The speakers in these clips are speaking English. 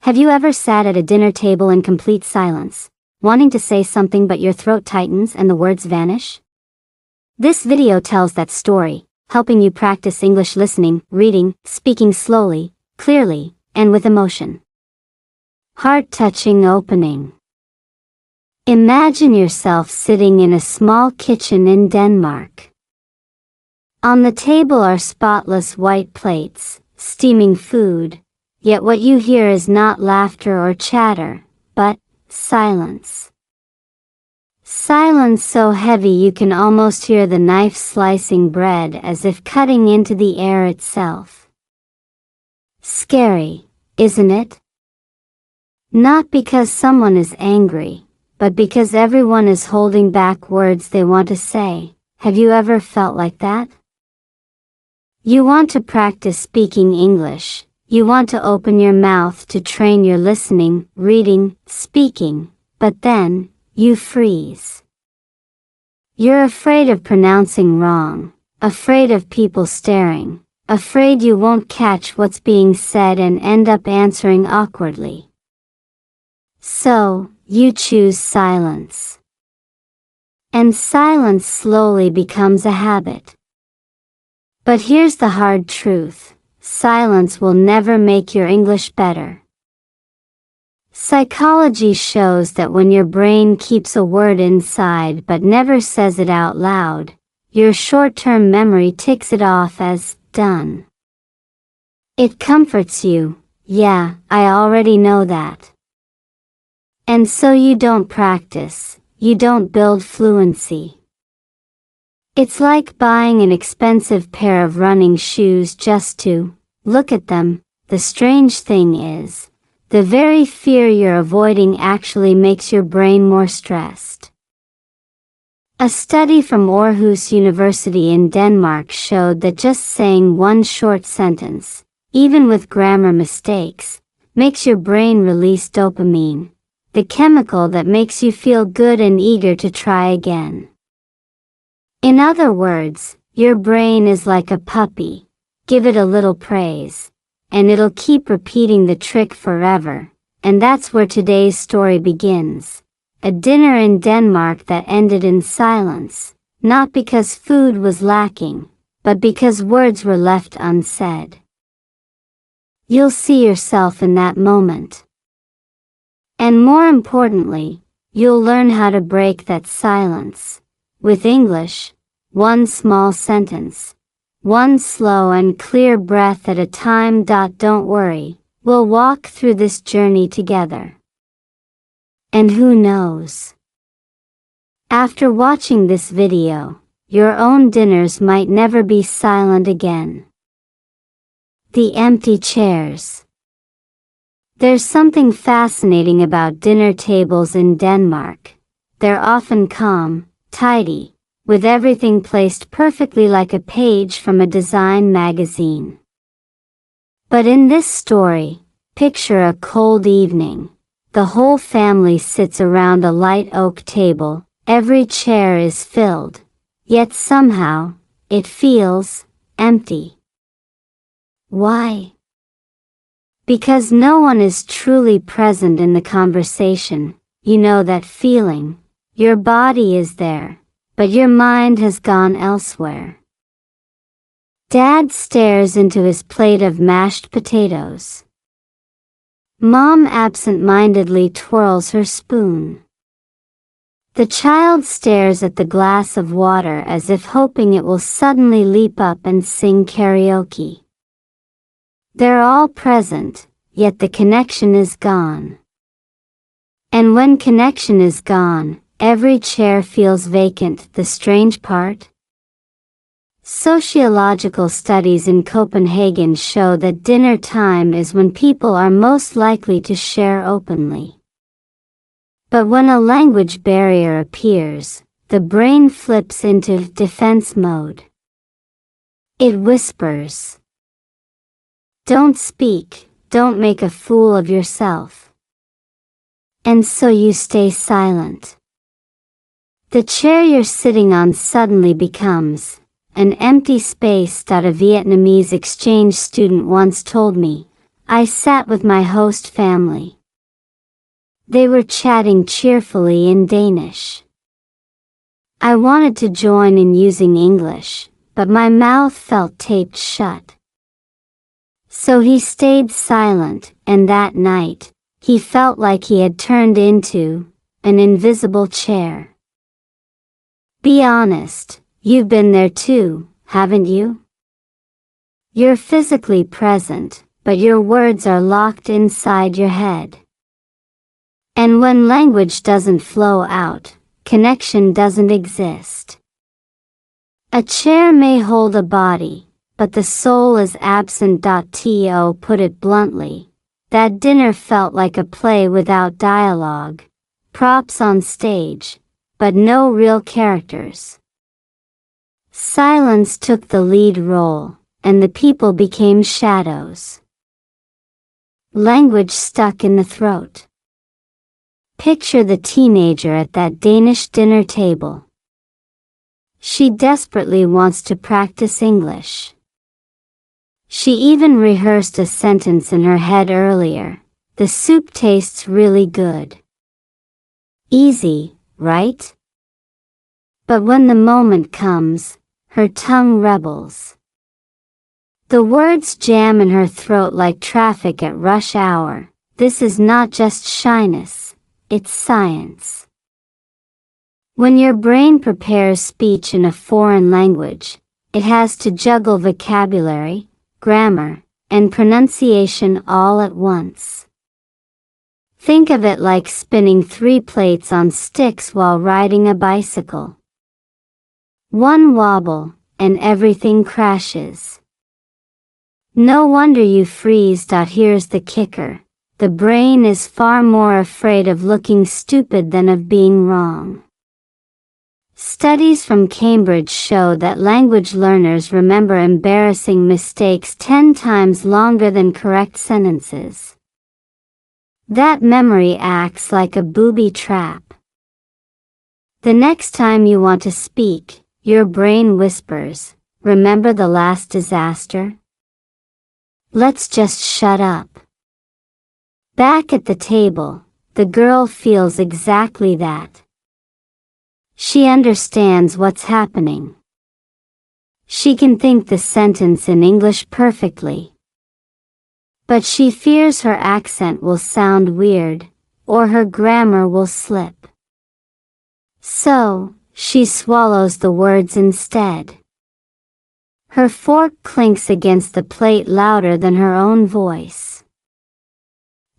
Have you ever sat at a dinner table in complete silence, wanting to say something but your throat tightens and the words vanish? This video tells that story, helping you practice English listening, reading, speaking slowly, clearly, and with emotion. Heart-touching opening. Imagine yourself sitting in a small kitchen in Denmark. On the table are spotless white plates, steaming food, yet what you hear is not laughter or chatter, but silence. Silence so heavy you can almost hear the knife slicing bread as if cutting into the air itself. Scary, isn't it? Not because someone is angry, but because everyone is holding back words they want to say. Have you ever felt like that? You want to practice speaking English. You want to open your mouth to train your listening, reading, speaking, but then, you freeze. You're afraid of pronouncing wrong, afraid of people staring, afraid you won't catch what's being said and end up answering awkwardly. So, you choose silence. And silence slowly becomes a habit. But here's the hard truth. Silence will never make your English better. Psychology shows that when your brain keeps a word inside but never says it out loud, your short-term memory ticks it off as done. It comforts you, yeah, I already know that. And so you don't practice, you don't build fluency. It's like buying an expensive pair of running shoes just to look at them. The strange thing is, the very fear you're avoiding actually makes your brain more stressed. A study from Aarhus University in Denmark showed that just saying one short sentence, even with grammar mistakes, makes your brain release dopamine, the chemical that makes you feel good and eager to try again. In other words, your brain is like a puppy. Give it a little praise, and it'll keep repeating the trick forever. And that's where today's story begins. A dinner in Denmark that ended in silence, not because food was lacking, but because words were left unsaid. You'll see yourself in that moment. And more importantly, you'll learn how to break that silence. With English, one small sentence, one slow and clear breath at a time. Don't worry, we'll walk through this journey together. And who knows? After watching this video, your own dinners might never be silent again. The empty chairs. There's something fascinating about dinner tables in Denmark. They're often calm, tidy, with everything placed perfectly like a page from a design magazine. But in this story, picture a cold evening. The whole family sits around a light oak table, every chair is filled, yet somehow, it feels empty. Why? Because no one is truly present in the conversation. You know that feeling. Your body is there, but your mind has gone elsewhere. Dad stares into his plate of mashed potatoes. Mom absent-mindedly twirls her spoon. The child stares at the glass of water as if hoping it will suddenly leap up and sing karaoke. They're all present, yet the connection is gone. And when connection is gone, every chair feels vacant. The strange part? Sociological studies in Copenhagen show that dinner time is when people are most likely to share openly. But when a language barrier appears, the brain flips into defense mode. It whispers. Don't speak, don't make a fool of yourself. And so you stay silent. The chair you're sitting on suddenly becomes an empty space. A Vietnamese exchange student once told me, I sat with my host family. They were chatting cheerfully in Danish. I wanted to join in using English, but my mouth felt taped shut. So he stayed silent, and that night, he felt like he had turned into an invisible chair. Be honest, you've been there too, haven't you? You're physically present, but your words are locked inside your head. And when language doesn't flow out, connection doesn't exist. A chair may hold a body, but the soul is absent. To put it bluntly, that dinner felt like a play without dialogue, props on stage, but no real characters. Silence took the lead role, and the people became shadows. Language stuck in the throat. Picture the teenager at that Danish dinner table. She desperately wants to practice English. She even rehearsed a sentence in her head earlier. The soup tastes really good. Easy, right? But when the moment comes, her tongue rebels. The words jam in her throat like traffic at rush hour. This is not just shyness, it's science. When your brain prepares speech in a foreign language, it has to juggle vocabulary, grammar, and pronunciation all at once. Think of it like spinning 3 plates on sticks while riding a bicycle. One wobble, and everything crashes. No wonder you freeze. Here's the kicker. The brain is far more afraid of looking stupid than of being wrong. Studies from Cambridge show that language learners remember embarrassing mistakes 10 times longer than correct sentences. That memory acts like a booby trap. The next time you want to speak, your brain whispers, "Remember the last disaster? Let's just shut up." Back at the table, the girl feels exactly that. She understands what's happening. She can think the sentence in English perfectly. But she fears her accent will sound weird, or her grammar will slip. So, she swallows the words instead. Her fork clinks against the plate louder than her own voice.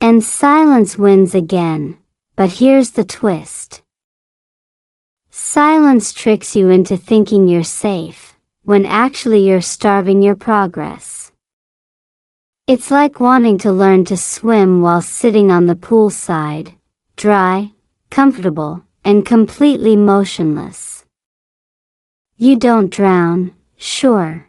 And silence wins again, but here's the twist. Silence tricks you into thinking you're safe, when actually you're starving your progress. It's like wanting to learn to swim while sitting on the poolside, dry, comfortable, and completely motionless. You don't drown, sure.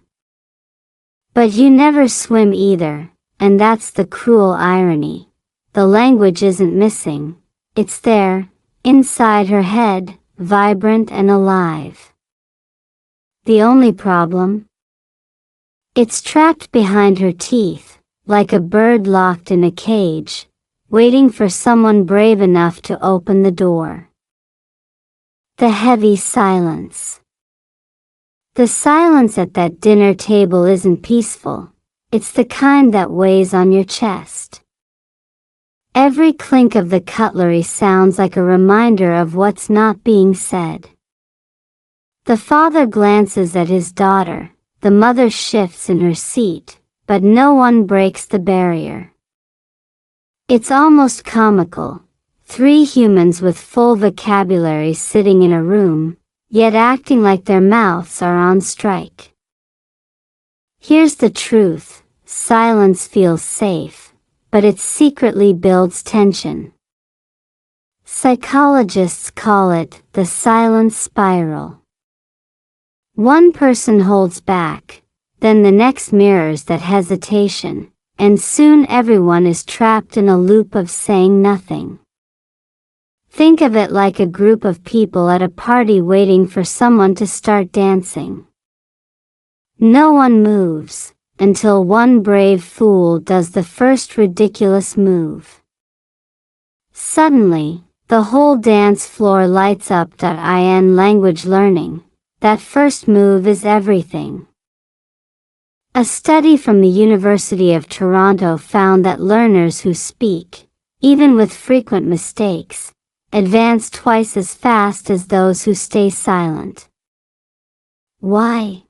But you never swim either, and that's the cruel irony. The language isn't missing, it's there, inside her head, vibrant and alive. The only problem? It's trapped behind her teeth, like a bird locked in a cage, waiting for someone brave enough to open the door. The heavy silence. The silence at that dinner table isn't peaceful, it's the kind that weighs on your chest. Every clink of the cutlery sounds like a reminder of what's not being said. The father glances at his daughter, the mother shifts in her seat, but no one breaks the barrier. It's almost comical, 3 humans with full vocabularies sitting in a room, yet acting like their mouths are on strike. Here's the truth, silence feels safe, but it secretly builds tension. Psychologists call it the silence spiral. One person holds back, then the next mirrors that hesitation, and soon everyone is trapped in a loop of saying nothing. Think of it like a group of people at a party waiting for someone to start dancing. No one moves, until one brave fool does the first ridiculous move. Suddenly, the whole dance floor lights up. In language learning, that first move is everything. A study from the University of Toronto found that learners who speak, even with frequent mistakes, advance twice as fast as those who stay silent. Why?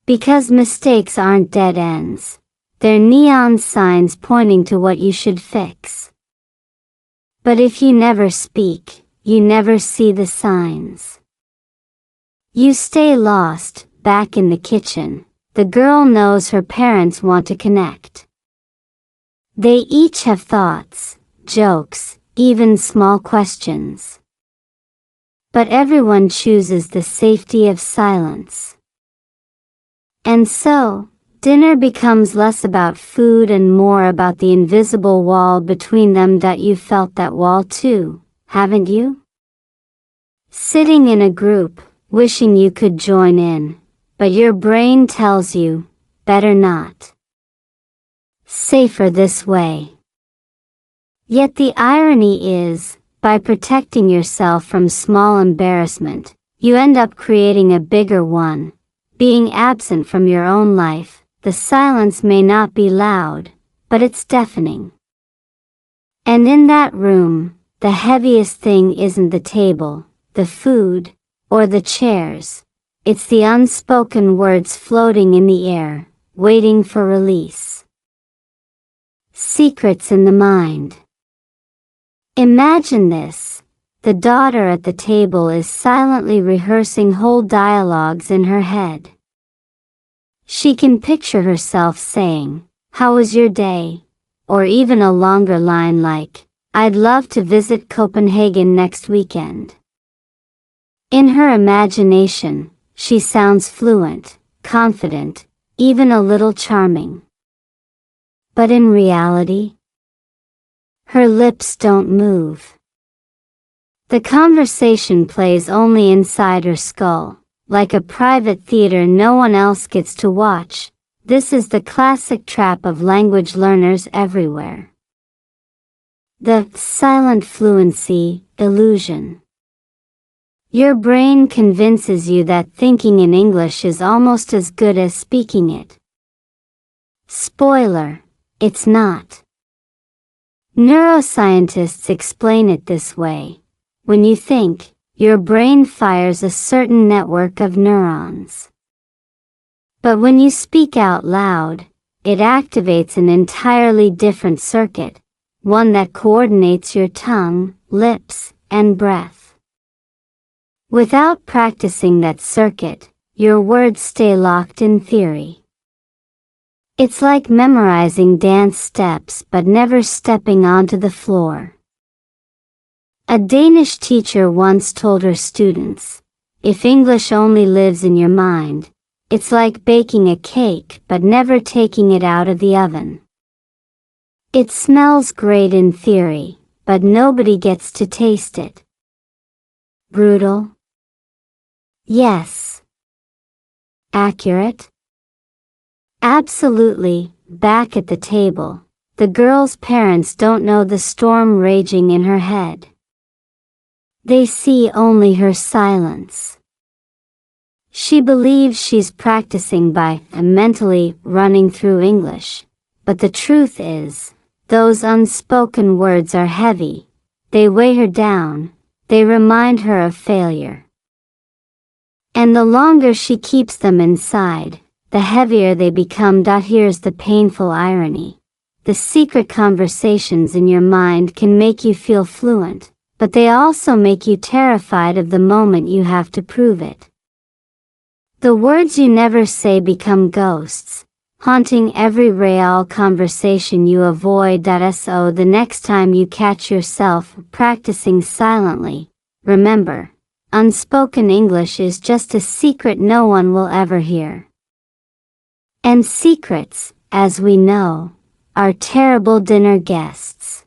Because mistakes aren't dead ends. They're neon signs pointing to what you should fix. But if you never speak, you never see the signs. You stay lost. Back in the kitchen, the girl knows her parents want to connect. They each have thoughts, jokes, even small questions. But everyone chooses the safety of silence. And so, dinner becomes less about food and more about the invisible wall between them. You've felt that wall too, haven't you? Sitting in a group, wishing you could join in, but your brain tells you, better not. Safer this way. Yet the irony is, by protecting yourself from small embarrassment, you end up creating a bigger one. Being absent from your own life, the silence may not be loud, but it's deafening. And in that room, the heaviest thing isn't the table, the food, or the chairs. It's the unspoken words floating in the air, waiting for release. Secrets in the mind. Imagine this. The daughter at the table is silently rehearsing whole dialogues in her head. She can picture herself saying, "How was your day?" Or even a longer line like, "I'd love to visit Copenhagen next weekend." In her imagination, she sounds fluent, confident, even a little charming. But in reality, her lips don't move. The conversation plays only inside her skull, like a private theater no one else gets to watch. This is the classic trap of language learners everywhere. The silent fluency illusion. Your brain convinces you that thinking in English is almost as good as speaking it. Spoiler, it's not. Neuroscientists explain it this way. When you think, your brain fires a certain network of neurons. But when you speak out loud, it activates an entirely different circuit, one that coordinates your tongue, lips, and breath. Without practicing that circuit, your words stay locked in theory. It's like memorizing dance steps but never stepping onto the floor. A Danish teacher once told her students, "If English only lives in your mind, it's like baking a cake but never taking it out of the oven. It smells great in theory, but nobody gets to taste it." Brutal? Yes. Accurate? Absolutely. Back at the table, the girl's parents don't know the storm raging in her head. They see only her silence. She believes she's practicing by mentally running through English, but the truth is, those unspoken words are heavy. They weigh her down. They remind her of failure. And the longer she keeps them inside, the heavier they become. Here's the painful irony. The secret conversations in your mind can make you feel fluent, but they also make you terrified of the moment you have to prove it. The words you never say become ghosts, haunting every real conversation you avoid. So the next time you catch yourself practicing silently, remember, unspoken English is just a secret no one will ever hear. And secrets, as we know, are terrible dinner guests.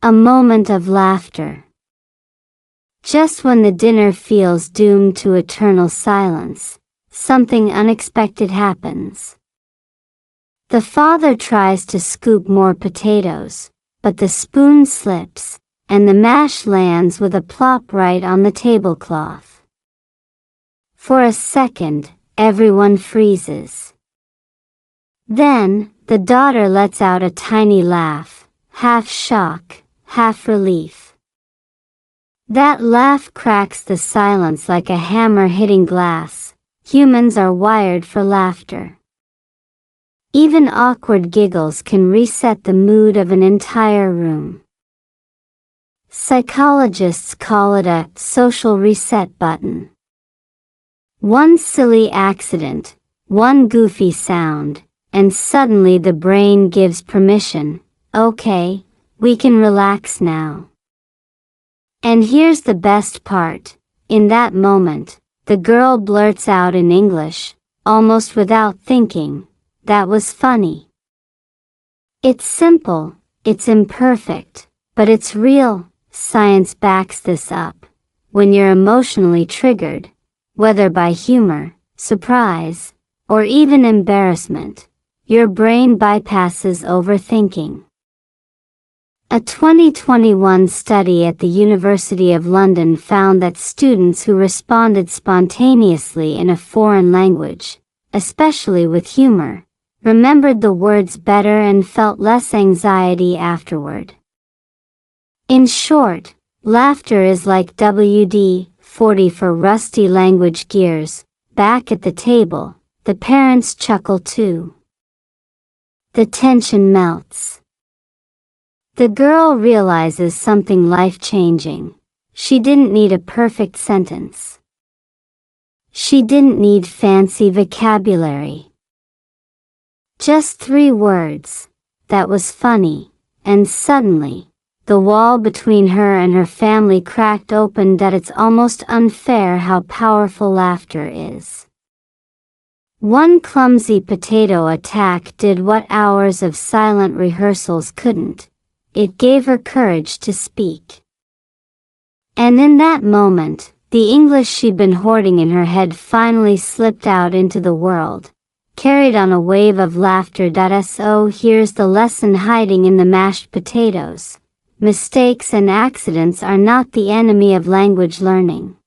A moment of laughter. Just when the dinner feels doomed to eternal silence, something unexpected happens. The father tries to scoop more potatoes, but the spoon slips, and the mash lands with a plop right on the tablecloth. For a second, everyone freezes. Then, the daughter lets out a tiny laugh, half shock, half relief. That laugh cracks the silence like a hammer hitting glass. Humans are wired for laughter. Even awkward giggles can reset the mood of an entire room. Psychologists call it a social reset button. One silly accident, one goofy sound, and suddenly the brain gives permission. Okay, we can relax now. And here's the best part. In that moment, the girl blurts out in English, almost without thinking, "That was funny." It's simple, it's imperfect, but it's real. Science backs this up. When you're emotionally triggered, whether by humor, surprise, or even embarrassment, your brain bypasses overthinking. A 2021 study at the University of London found that students who responded spontaneously in a foreign language, especially with humor, remembered the words better and felt less anxiety afterward. In short, laughter is like WD-40 for rusty language gears. Back at the table, the parents chuckle too. The tension melts. The girl realizes something life-changing. She didn't need a perfect sentence. She didn't need fancy vocabulary. Just 3 words. That was funny. And suddenly, the wall between her and her family cracked open. That it's almost unfair how powerful laughter is. One clumsy potato attack did what hours of silent rehearsals couldn't. It gave her courage to speak. And in that moment, the English she'd been hoarding in her head finally slipped out into the world, carried on a wave of laughter. So here's the lesson hiding in the mashed potatoes. Mistakes and accidents are not the enemy of language learning.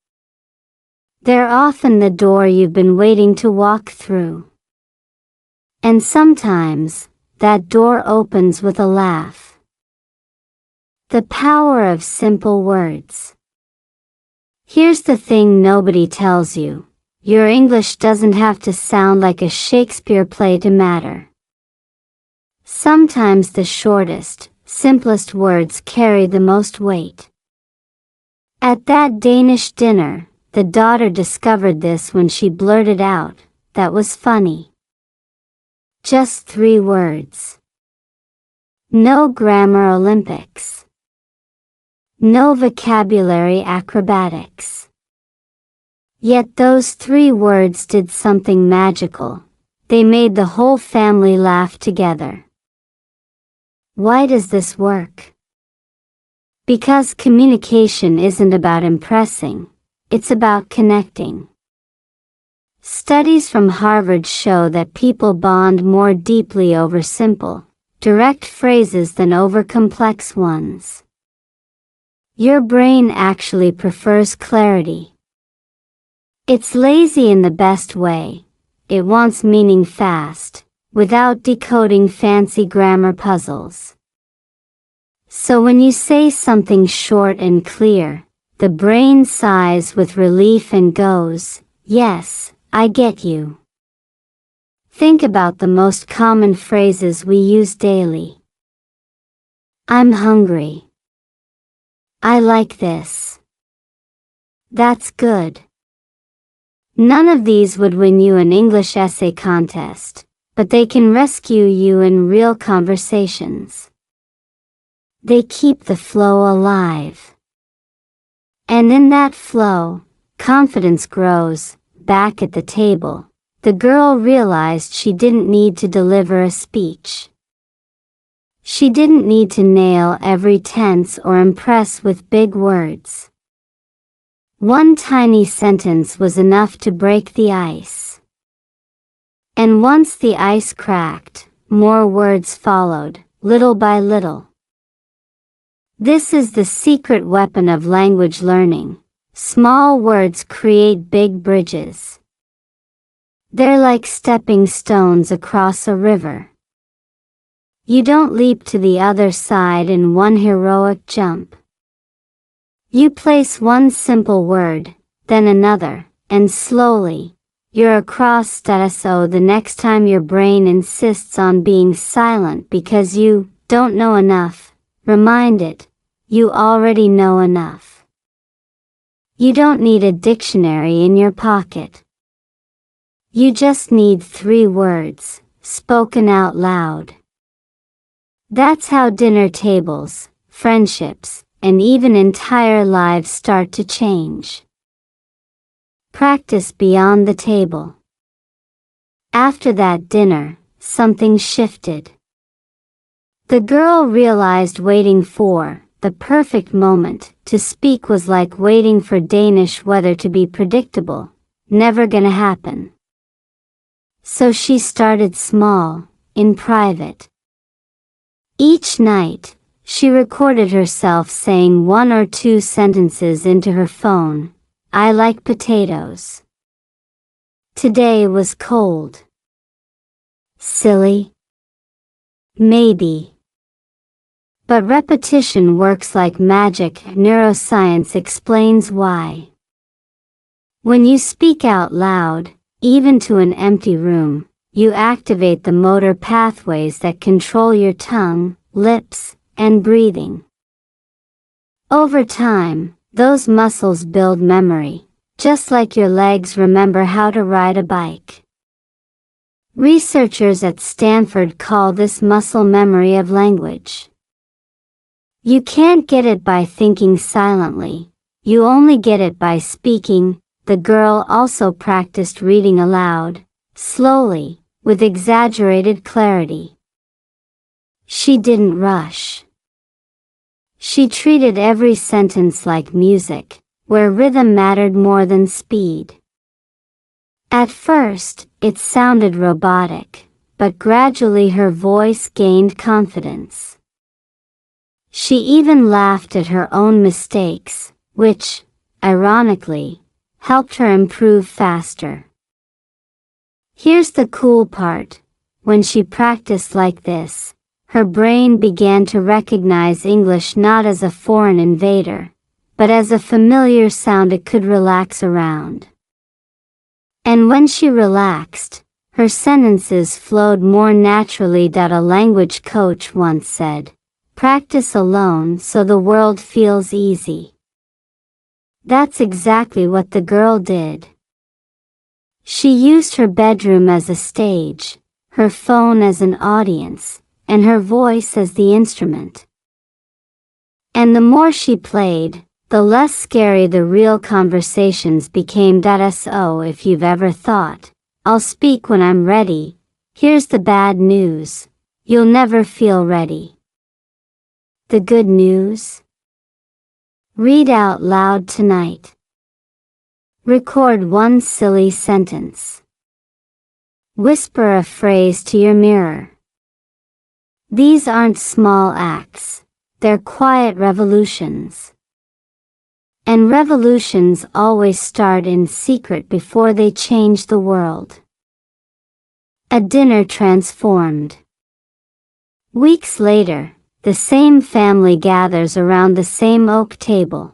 They're often the door you've been waiting to walk through. And sometimes, that door opens with a laugh. The power of simple words. Here's the thing nobody tells you. Your English doesn't have to sound like a Shakespeare play to matter. Sometimes the shortest, simplest words carry the most weight. At that Danish dinner, the daughter discovered this when she blurted out, "That was funny." Just 3 words. No grammar Olympics. No vocabulary acrobatics. Yet those 3 words did something magical. They made the whole family laugh together. Why does this work? Because communication isn't about impressing, it's about connecting. Studies from Harvard show that people bond more deeply over simple, direct phrases than over complex ones. Your brain actually prefers clarity. It's lazy in the best way. It wants meaning fast, without decoding fancy grammar puzzles. So when you say something short and clear, the brain sighs with relief and goes, "Yes, I get you." Think about the most common phrases we use daily. I'm hungry. I like this. That's good. None of these would win you an English essay contest, but they can rescue you in real conversations. They keep the flow alive. And in that flow, confidence grows. Back at the table, the girl realized she didn't need to deliver a speech. She didn't need to nail every tense or impress with big words. One tiny sentence was enough to break the ice. And once the ice cracked, more words followed, little by little. This is the secret weapon of language learning. Small words create big bridges. They're like stepping stones across a river. You don't leap to the other side in one heroic jump. You place one simple word, then another, and slowly, you're across status. So the next time your brain insists on being silent because you don't know enough, remind it, you already know enough. You don't need a dictionary in your pocket. You just need 3 words, spoken out loud. That's how dinner tables, friendships, and even entire lives start to change. Practice beyond the table. After that dinner, something shifted. The girl realized waiting for the perfect moment to speak was like waiting for Danish weather to be predictable, never gonna happen. So she started small, in private. Each night, she recorded herself saying 1 or 2 sentences into her phone. I like potatoes. Today was cold. Silly? Maybe. But repetition works like magic. Neuroscience explains why. When you speak out loud, even to an empty room, you activate the motor pathways that control your tongue, lips, and breathing. Over time, those muscles build memory, just like your legs remember how to ride a bike. Researchers at Stanford call this muscle memory of language. You can't get it by thinking silently, you only get it by speaking. The girl also practiced reading aloud, slowly, with exaggerated clarity. She didn't rush. She treated every sentence like music, where rhythm mattered more than speed. At first, it sounded robotic, but gradually her voice gained confidence. She even laughed at her own mistakes, which, ironically, helped her improve faster. Here's the cool part. When she practiced like this, her brain began to recognize English not as a foreign invader, but as a familiar sound it could relax around. And when she relaxed, her sentences flowed more naturally. A language coach once said, "Practice alone so the world feels easy." That's exactly what the girl did. She used her bedroom as a stage, her phone as an audience, and her voice as the instrument. And the more she played, the less scary the real conversations became. So if you've ever thought, I'll speak when I'm ready, here's the bad news. You'll never feel ready. The good news? Read out loud tonight. Record 1 silly sentence. Whisper a phrase to your mirror. These aren't small acts, they're quiet revolutions. And revolutions always start in secret before they change the world. A dinner transformed. Weeks later, the same family gathers around the same oak table.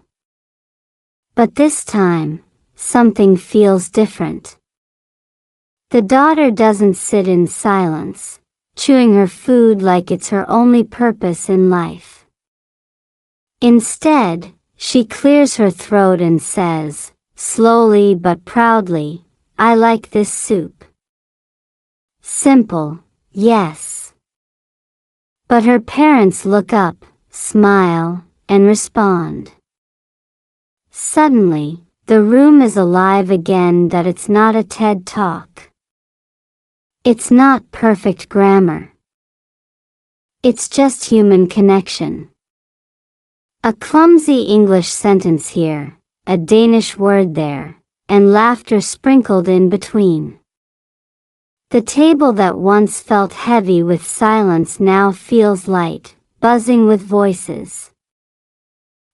But this time, something feels different. The daughter doesn't sit in silence, chewing her food like it's her only purpose in life. Instead, she clears her throat and says, slowly but proudly, I like this soup. Simple, yes. But her parents look up, smile, and respond. Suddenly, the room is alive again. It's not a TED Talk. It's not perfect grammar. It's just human connection. A clumsy English sentence here, a Danish word there, and laughter sprinkled in between. The table that once felt heavy with silence now feels light, buzzing with voices.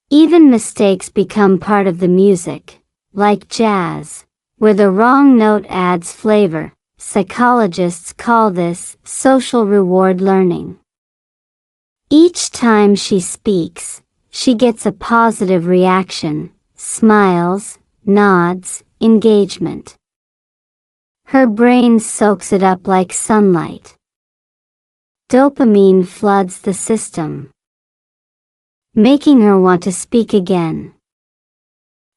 Even mistakes become part of the music, like jazz, where the wrong note adds flavor. Psychologists call this social reward learning. Each time she speaks, she gets a positive reaction, smiles, nods, engagement. Her brain soaks it up like sunlight. Dopamine floods the system, making her want to speak again.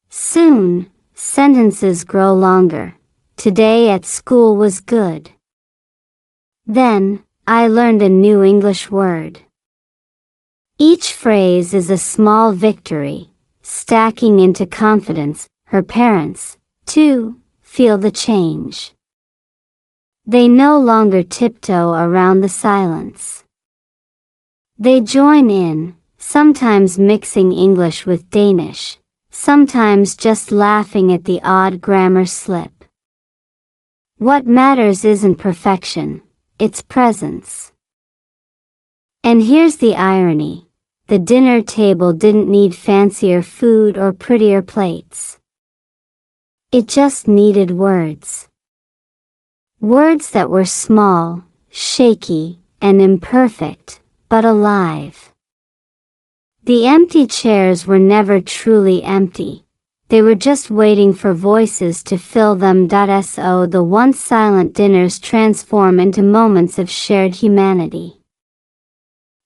Soon, sentences grow longer. Today at school was good. Then, I learned a new English word. Each phrase is a small victory, stacking into confidence. Her parents, too, feel the change. They no longer tiptoe around the silence. They join in, sometimes mixing English with Danish, sometimes just laughing at the odd grammar slip. What matters isn't perfection, it's presence. And here's the irony. The dinner table didn't need fancier food or prettier plates. It just needed words. Words that were small, shaky, and imperfect, but alive. The empty chairs were never truly empty. They were just waiting for voices to fill them. So the once silent dinners transform into moments of shared humanity.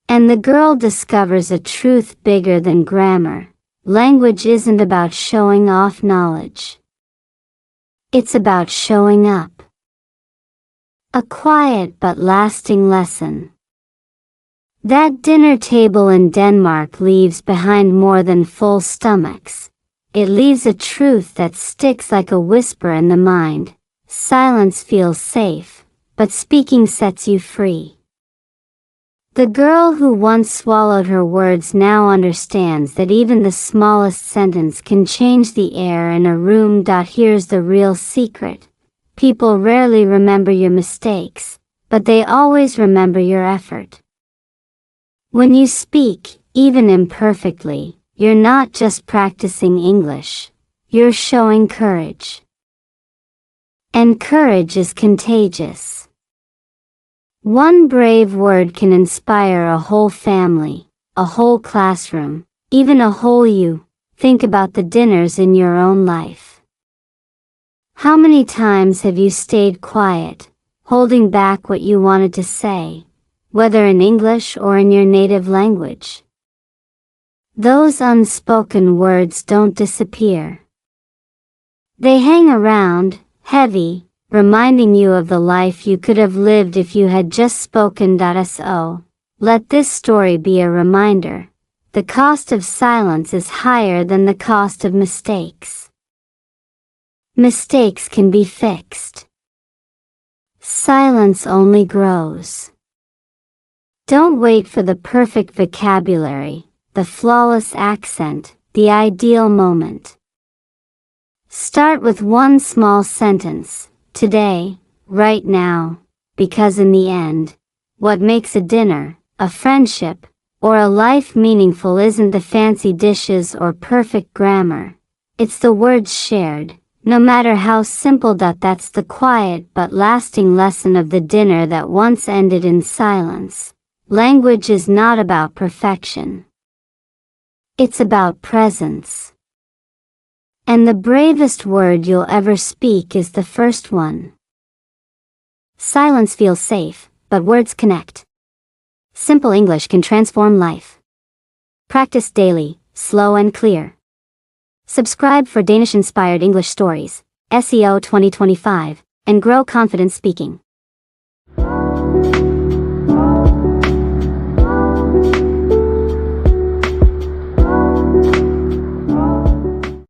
And the girl discovers a truth bigger than grammar. Language isn't about showing off knowledge. It's about showing up. A quiet but lasting lesson. That dinner table in Denmark leaves behind more than full stomachs. It leaves a truth that sticks like a whisper in the mind. Silence feels safe, but speaking sets you free. The girl who once swallowed her words now understands that even the smallest sentence can change the air in a room. Here's the real secret. People rarely remember your mistakes, but they always remember your effort. When you speak, even imperfectly, you're not just practicing English, you're showing courage. And courage is contagious. One brave word can inspire a whole family, a whole classroom, even a whole you. Think about the dinners in your own life. How many times have you stayed quiet, holding back what you wanted to say, whether in English or in your native language? Those unspoken words don't disappear. They hang around, heavy, reminding you of the life you could have lived if you had just spoken. So, let this story be a reminder. The cost of silence is higher than the cost of mistakes. Mistakes can be fixed. Silence only grows. Don't wait for the perfect vocabulary, the flawless accent, the ideal moment. Start with one small sentence, today, right now, because in the end, what makes a dinner, a friendship, or a life meaningful isn't the fancy dishes or perfect grammar. It's the words shared, no matter how simple. That's the quiet but lasting lesson of the dinner that once ended in silence. Language is not about perfection. It's about presence. And the bravest word you'll ever speak is the first one. Silence feels safe, but words connect. Simple English can transform life. Practice daily, slow and clear. Subscribe for Danish-inspired English stories, SEO 2025, and grow confidence speaking.